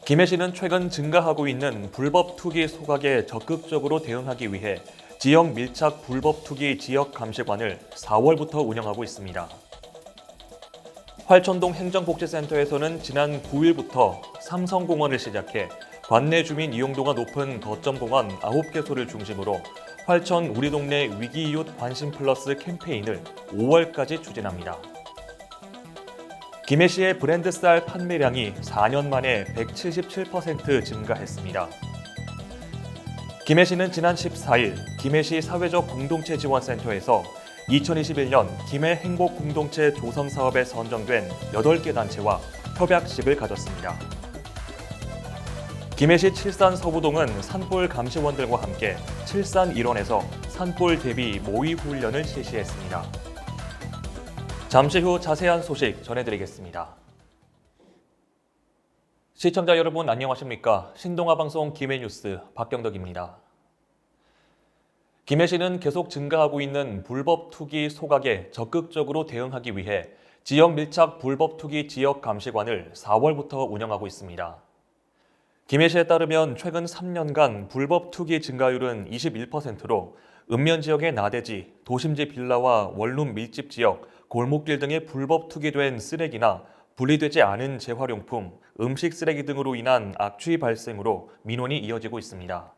김해시는 최근 증가하고 있는 불법 투기 소각에 적극적으로 대응하기 위해 지역 밀착 불법 투기 지역 감시관을 4월부터 운영하고 있습니다. 활천동 행정복지센터에서는 지난 9일부터 삼성공원을 시작해 관내 주민 이용도가 높은 거점공원 9개소를 중심으로 활천 우리 동네 위기이웃 관심 플러스 캠페인을 5월까지 추진합니다. 김해시의 브랜드 쌀 판매량이 4년 만에 177% 증가했습니다. 김해시는 지난 14일 김해시 사회적 공동체 지원센터에서 2021년 김해 행복 공동체 조성 사업에 선정된 8개 단체와 협약식을 가졌습니다. 김해시 칠산 서부동은 산불 감시원들과 함께 칠산 일원에서 산불 대비 모의 훈련을 실시했습니다. 잠시 후 자세한 소식 전해드리겠습니다. 시청자 여러분 안녕하십니까? 신동아 방송 김해뉴스 박경덕입니다. 김해시는 계속 증가하고 있는 불법 투기 소각에 적극적으로 대응하기 위해 지역 밀착 불법 투기 지역 감시관을 4월부터 운영하고 있습니다. 김해시에 따르면 최근 3년간 불법 투기 증가율은 21%로 읍면 지역의 나대지, 도심지 빌라와 원룸 밀집 지역, 골목길 등의 불법 투기된 쓰레기나 분리되지 않은 재활용품, 음식 쓰레기 등으로 인한 악취 발생으로 민원이 이어지고 있습니다.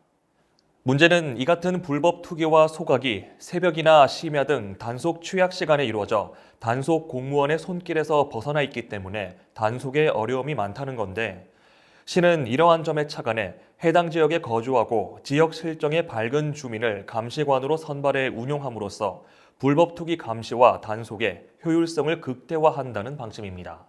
문제는 이 같은 불법 투기와 소각이 새벽이나 심야 등 단속 취약 시간에 이루어져 단속 공무원의 손길에서 벗어나 있기 때문에 단속에 어려움이 많다는 건데, 시는 이러한 점에 착안해 해당 지역에 거주하고 지역 실정에 밝은 주민을 감시관으로 선발해 운용함으로써 불법 투기 감시와 단속의 효율성을 극대화한다는 방침입니다.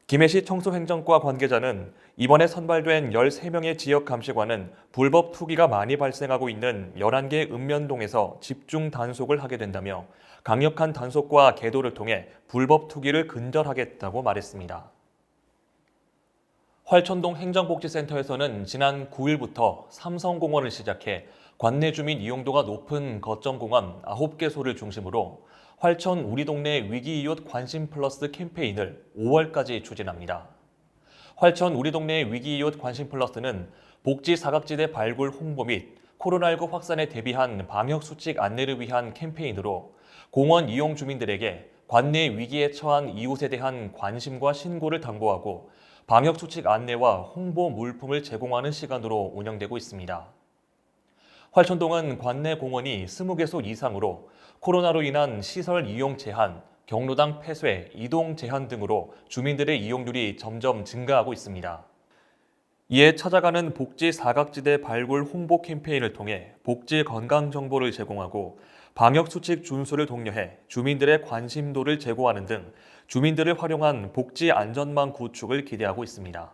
김해시 청소행정과 관계자는 이번에 선발된 13명의 지역 감시관은 불법 투기가 많이 발생하고 있는 11개 읍면동에서 집중 단속을 하게 된다며 강력한 단속과 계도를 통해 불법 투기를 근절하겠다고 말했습니다. 활천동 행정복지센터에서는 지난 9일부터 삼성공원을 시작해 관내 주민 이용도가 높은 거점공원 9개소를 중심으로 활천 우리 동네 위기이웃 관심 플러스 캠페인을 5월까지 추진합니다. 활천 우리 동네 위기이웃 관심 플러스는 복지 사각지대 발굴 홍보 및 코로나19 확산에 대비한 방역수칙 안내를 위한 캠페인으로 공원 이용 주민들에게 관내 위기에 처한 이웃에 대한 관심과 신고를 당부하고 방역수칙 안내와 홍보 물품을 제공하는 시간으로 운영되고 있습니다. 활천동은 관내 공원이 20개소 이상으로 코로나로 인한 시설 이용 제한, 경로당 폐쇄, 이동 제한 등으로 주민들의 이용률이 점점 증가하고 있습니다. 이에 찾아가는 복지 사각지대 발굴 홍보 캠페인을 통해 복지 건강 정보를 제공하고 방역수칙 준수를 독려해 주민들의 관심도를 제고하는 등 주민들을 활용한 복지 안전망 구축을 기대하고 있습니다.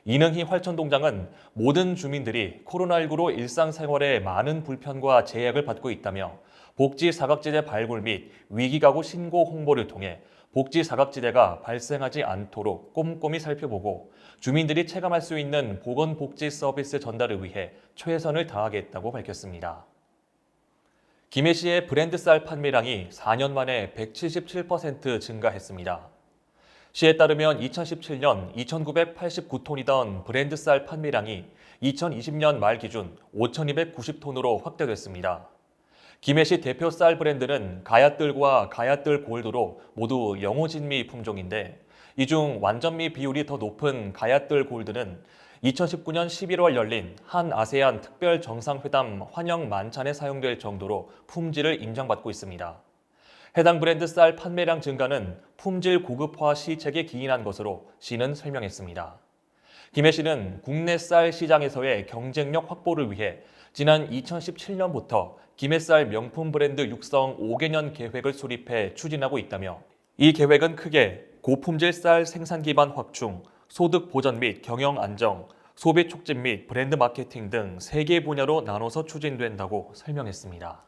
이능희 활천동장은 모든 주민들이 코로나19로 일상생활에 많은 불편과 제약을 받고 있다며 복지 사각지대 발굴 및 위기가구 신고 홍보를 통해 복지 사각지대가 발생하지 않도록 꼼꼼히 살펴보고 주민들이 체감할 수 있는 보건복지 서비스 전달을 위해 최선을 다하겠다고 밝혔습니다. 김해시의 브랜드 쌀 판매량이 4년 만에 177% 증가했습니다. 시에 따르면 2017년 2,989톤이던 브랜드 쌀 판매량이 2020년 말 기준 5,290톤으로 확대됐습니다. 김해시 대표 쌀 브랜드는 가야뜰과 가야뜰 골드로 모두 영호진미 품종인데, 이 중 완전미 비율이 더 높은 가야뜰 골드는 2019년 11월 열린 한 아세안 특별 정상회담 환영 만찬에 사용될 정도로 품질을 인정받고 있습니다. 해당 브랜드 쌀 판매량 증가는 품질 고급화 시책에 기인한 것으로 시는 설명했습니다. 김해시는 국내 쌀 시장에서의 경쟁력 확보를 위해 지난 2017년부터 김해쌀 명품 브랜드 육성 5개년 계획을 수립해 추진하고 있다며, 이 계획은 크게 고품질 쌀 생산 기반 확충, 소득 보전 및 경영 안정, 소비 촉진 및 브랜드 마케팅 등 3개 분야로 나눠서 추진된다고 설명했습니다.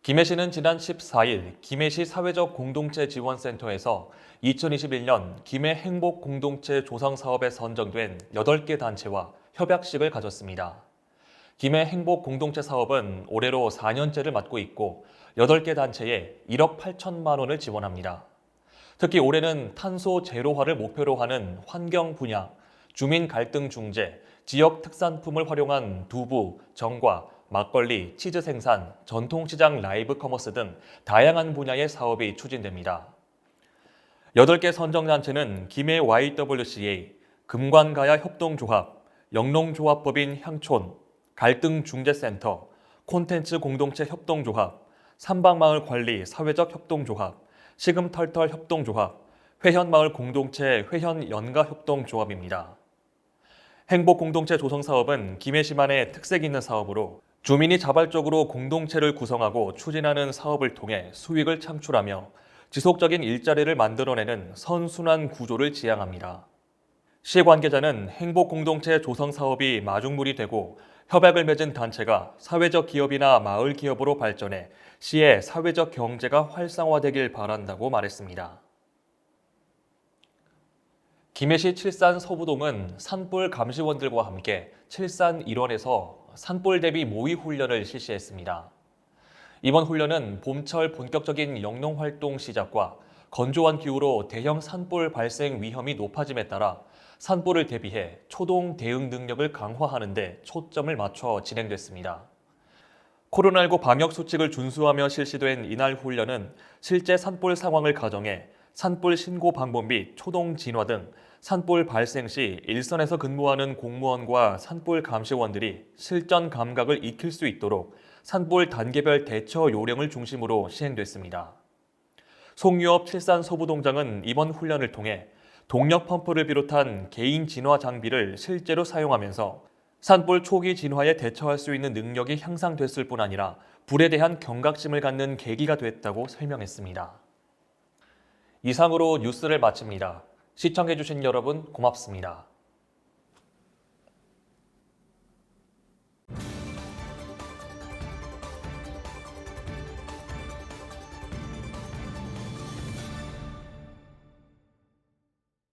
김해시는 지난 14일 김해시 사회적 공동체 지원센터에서 2021년 김해 행복 공동체 조성 사업에 선정된 8개 단체와 협약식을 가졌습니다. 김해 행복 공동체 사업은 올해로 4년째를 맞고 있고 8개 단체에 1억 8천만 원을 지원합니다. 특히 올해는 탄소 제로화를 목표로 하는 환경 분야, 주민 갈등 중재, 지역 특산품을 활용한 두부, 정과, 막걸리, 치즈 생산, 전통시장 라이브 커머스 등 다양한 분야의 사업이 추진됩니다. 8개 선정단체는 김해 YWCA, 금관가야 협동조합, 영농조합법인 향촌, 갈등중재센터, 콘텐츠 공동체 협동조합, 삼방마을 관리 사회적 협동조합, 시금털털 협동조합, 회현마을 공동체 회현연가협동조합입니다. 행복공동체 조성사업은 김해시만의 특색 있는 사업으로 주민이 자발적으로 공동체를 구성하고 추진하는 사업을 통해 수익을 창출하며 지속적인 일자리를 만들어내는 선순환 구조를 지향합니다. 시 관계자는 행복공동체 조성 사업이 마중물이 되고 협약을 맺은 단체가 사회적 기업이나 마을 기업으로 발전해 시의 사회적 경제가 활성화되길 바란다고 말했습니다. 김해시 칠산 서부동은 산불 감시원들과 함께 칠산 일원에서 산불 대비 모의 훈련을 실시했습니다. 이번 훈련은 봄철 본격적인 영농활동 시작과 건조한 기후로 대형 산불 발생 위험이 높아짐에 따라 산불을 대비해 초동 대응 능력을 강화하는 데 초점을 맞춰 진행됐습니다. 코로나19 방역 수칙을 준수하며 실시된 이날 훈련은 실제 산불 상황을 가정해 산불 신고 방법 및 초동 진화 등 산불 발생 시 일선에서 근무하는 공무원과 산불 감시원들이 실전 감각을 익힐 수 있도록 산불 단계별 대처 요령을 중심으로 시행됐습니다. 송유업 칠산 서부동장은 이번 훈련을 통해 동력 펌프를 비롯한 개인 진화 장비를 실제로 사용하면서 산불 초기 진화에 대처할 수 있는 능력이 향상됐을 뿐 아니라 불에 대한 경각심을 갖는 계기가 됐다고 설명했습니다. 이상으로 뉴스를 마칩니다. 시청해주신 여러분 고맙습니다.